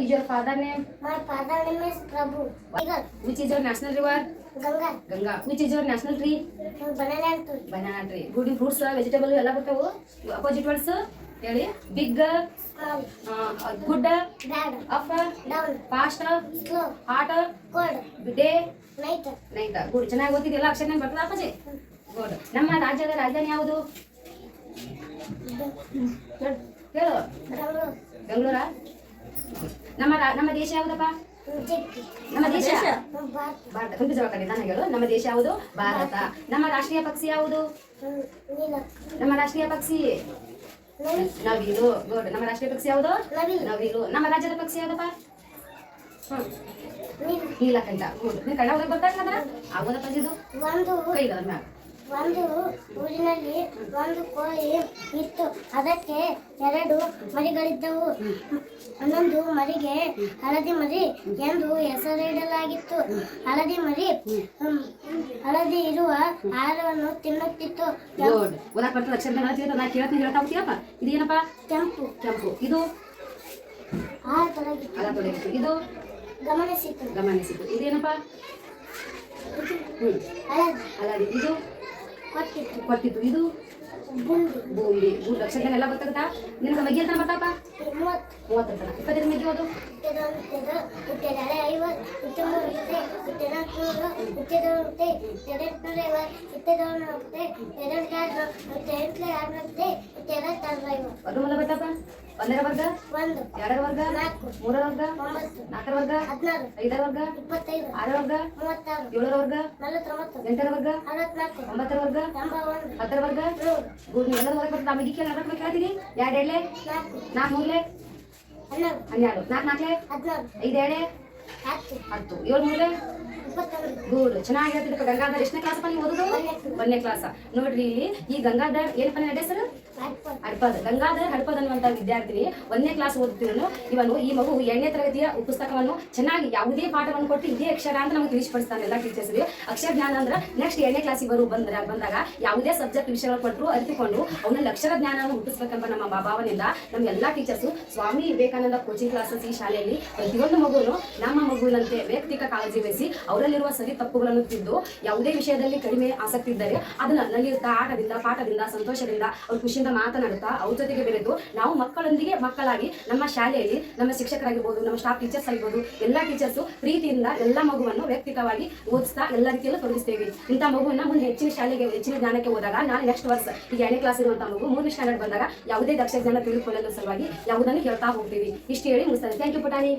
is your father name? My father name is Prabhu. Which is your national river? Ganga. Ganga. Which is your national tree? Banana tree. Banana tree. Good fruits, vegetable ಎಲ್ಲ ಬರ್ತಾವು. Opposite words ಹೇಳಿ. Big, Small. good, Bad. up, Down. fast, Slow. hot, Cold. day, Night. night. Good. ಚೆನ್ನಾಗಿ ಓದಿದೆಲ್ಲ ಅಕ್ಷರ ನೆನಪು ಬರ್ತದಾ ಅಪ್ಪಾಜಿ? Good. ನಮ್ಮ ರಾಜ್ಯದ ರಾಜಧಾನಿ ಯಾವುದು? ಹೇಳು. Bangalore. ಬೆಂಗಳೂರಾ? ನಮ್ಮ ದೇಶ ಯಾವುದಪ್ಪ? ನಮ್ಮ ದೇಶ ಭಾರತ. ಕುಂಪಿಸಬೇಕಾಗಿ ನಾನು ಹೇಳು. ನಮ್ಮ ದೇಶ ಯಾವುದು? ಭಾರತ. ನಮ್ಮ ರಾಷ್ಟ್ರೀಯ ಪಕ್ಷಿ ಯಾವುದು? ನಮ್ಮ ರಾಷ್ಟ್ರೀಯ ಪಕ್ಷಿ ನವಿಲು. ಗುಡ್. ನಮ್ಮ ರಾಷ್ಟ್ರೀಯ ಪಕ್ಷಿ ಯಾವುದು? ನವಿಲು. ನಮ್ಮ ರಾಜ್ಯದ ಪಕ್ಷಿ ಯಾವುದಪ್ಪ? ನೀಲಕಂಠ. ಗುಡ್. ನೀನು ಕನ್ನಡ ಓದಕ್ಕೆ ಬರ್ತಾ ಆಗೋದಪ್ಪ ಇದು ಕೈ ಮ್ಯಾಮ್. ಒಂದು ಊರಿನಲ್ಲಿ ಒಂದು ಕೋಳಿ ಇತ್ತು. ಅದಕ್ಕೆ 2 ಮರಿಗಳಿದ್ದವು. ಒಂದೊಂದು ಮರಿಗೆ ಹಳದಿ ಮರಿ ಎಂದು ಹೆಸರಿಡಲಾಗಿತ್ತು. ಹಳದಿ ಮರಿ ಹಳದಿ ಇರುವ ಆಹಾರವನ್ನು ತಿನ್ನುತ್ತಿತ್ತು. ಇದೇನಪ್ಪ? ಕೆಂಪು. ಕೆಂಪು. ಇದು ಆಹಾರ ತೊಡಗಿತ್ತು. ಇದು ಗಮನಿಸಿತು. ಇದೇನಪ್ಪ? ಹಳದಿ. ಇದು ಕೊಟ್ಟಿತ್ತು. ಇದು ಬೂಂದಿ. ಗುಡ್. ಅಕ್ಷರ ಎಲ್ಲ ಗೊತ್ತಾಗುತ್ತಾ ನಿನಗೆ? ಮಗ್ಗಿ ಅಂತ ಬರ್ತಾಪ? 30 ತನ. 25 ಮಗ್ಗಿ ಓದು. ವರ್ಗಮೂಲ ಬರ್ತಪ್ಪ? 1ರ ವರ್ಗ, 2ರ ವರ್ಗ, 3ರ ವರ್ಗ, 4ರ ವರ್ಗ, 5ರ ವರ್ಗ, 6ರ ವರ್ಗ, 7ರ ವರ್ಗ, 8ರ ವರ್ಗ, 9ರ ವರ್ಗ, 10ರ ವರ್ಗ. ಗುಡ್. ಎಲ್ಲರೂ ಹೊರಗೆ ಬರ್ತಾ ಮಗಿ ಕೇಳ್ತೀನಿ. 2 ಎಳೆ, 4 ಮೂಲೆ, 12, 4 ನಾಲ್ಕಲೆ, 5 ಎಳೆ, 10, 7 ಮೂಲೆ. ಗುಡ್. ಚೆನ್ನಾಗಿ ಹೇಳ್ತಿದ್ದಪ್ಪ. ಗಂಗಾಧರ್ ಎಷ್ಟನೇ ಕ್ಲಾಸ್ ನೀವು ಓದೋದು? 1ನೇ ಕ್ಲಾಸ್. ನೋಡ್ರಿ ಇಲ್ಲಿ ಈ ಗಂಗಾಧರ್ ಏನಪ್ಪ ನನ್ನ ಹೆಸರು? ಹಡ್ಪದ್. ಗಂಗಾಧರ್ ಹಡ್ಪದ್ ಅನ್ನುವಂತ ವಿದ್ಯಾರ್ಥಿನಿ 1ನೇ ಕ್ಲಾಸ್ ಓದುತ್ತಿರೋನು. ಇವನು ಈ ಮಗು 2ನೇ ತರಗತಿಯ ಪುಸ್ತಕವನ್ನು ಚೆನ್ನಾಗಿ ಯಾವುದೇ ಪಾಠವನ್ನು ಕೊಟ್ಟು ಇದೇ ಅಕ್ಷರ ಅಂತ ನಮಗೆ ತಿಳಿಸ್ಪಡಿಸ್ತಾನೆ ಎಲ್ಲ ಟೀಚರ್ಸ್ಗೆ. ಅಕ್ಷರ ಜ್ಞಾನ ಅಂದ್ರೆ ನೆಕ್ಸ್ಟ್ 2ನೇ ಕ್ಲಾಸಿಗೆ ಬಂದಾಗ ಯಾವುದೇ ಸಬ್ಜೆಕ್ಟ್ ವಿಷಯಗಳು ಕೊಟ್ಟರು ಅರಿತುಕೊಂಡು ಅವನಲ್ಲಿ ಅಕ್ಷರ ಜ್ಞಾನವನ್ನು ಹುಟ್ಟಿಸ್ಬೇಕಂತ ನಮ್ಮ ಭಾವನೆಯಿಂದ ನಮ್ಗೆಲ್ಲ teachers Swami Vivekananda coaching classes ಈ ಶಾಲೆಯಲ್ಲಿ ಪ್ರತಿಯೊಂದು ಮಗುನು ನಮ್ಮ ಮಗುವಿನಂತೆ ವೈಯಕ್ತಿಕ ಕಾಳಜಿ ವಹಿಸಿ ಅವರಲ್ಲಿರುವ ಸರಿ ತಪ್ಪುಗಳನ್ನು ತಿದ್ದು ಯಾವುದೇ ವಿಷಯದಲ್ಲಿ ಕಡಿಮೆ ಆಸಕ್ತಿ ಇದ್ದರೆ ಅದನ್ನ ನಲಿಯುತ್ತಾ ಆಟದಿಂದ ಪಾಠದಿಂದ ಸಂತೋಷದಿಂದ ಅವ್ರ ಖುಷಿಯಿಂದ ಮಾತನಾಡುತ್ತಾ ಅವ್ರ ಜೊತೆಗೆ ಬೆರೆತು ನಾವು ಮಕ್ಕಳೊಂದಿಗೆ ಮಕ್ಕಳಾಗಿ ನಮ್ಮ ಶಾಲೆಯಲ್ಲಿ ನಮ್ಮ ಶಿಕ್ಷಕರಾಗಿರ್ಬೋದು, ನಮ್ಮ ಸ್ಟಾಫ್ ಟೀಚರ್ಸ್ ಆಗಿರ್ಬೋದು, ಎಲ್ಲ ಟೀಚರ್ಸು ಪ್ರೀತಿಯಿಂದ ಎಲ್ಲ ಮಗುವನ್ನು ವೈಯಕ್ತಿಕವಾಗಿ ಓದಿಸ್ತಾ ಎಲ್ಲ ರೀತಿಯಲ್ಲೂ ತೊಡಗಿಸ್ತೇವೆ. ಇಂಥ ಮಗುವನ್ನ ಮುಂದೆ ಹೆಚ್ಚಿನ ಶಾಲೆಗೆ ಹೆಚ್ಚಿನ ಜ್ಞಾನಕ್ಕೆ ಹೋದಾಗ ನಾನು ನೆಕ್ಸ್ಟ್ ವರ್ಷ ಈಗ 2ನೇ ಕ್ಲಾಸ್ ಇರುವಂತಹ ಮಗು 3ನೇ ಸ್ಟ್ಯಾಂಡರ್ಡ್ ಬಂದಾಗ ಯಾವುದೇ ದಕ್ಷ ಜ್ಞಾನ ತಿಳಿದುಕೊಳ್ಳಲು ಸಲುವಾಗಿ ಯಾವುದನ್ನು ಹೇಳ್ತಾ ಹೋಗ್ತೀವಿ. ಇಷ್ಟು ಹೇಳಿ ಮುಗಿಸ್ತೇನೆ. ಥ್ಯಾಂಕ್ ಯು ಪುಟಾಣಿ.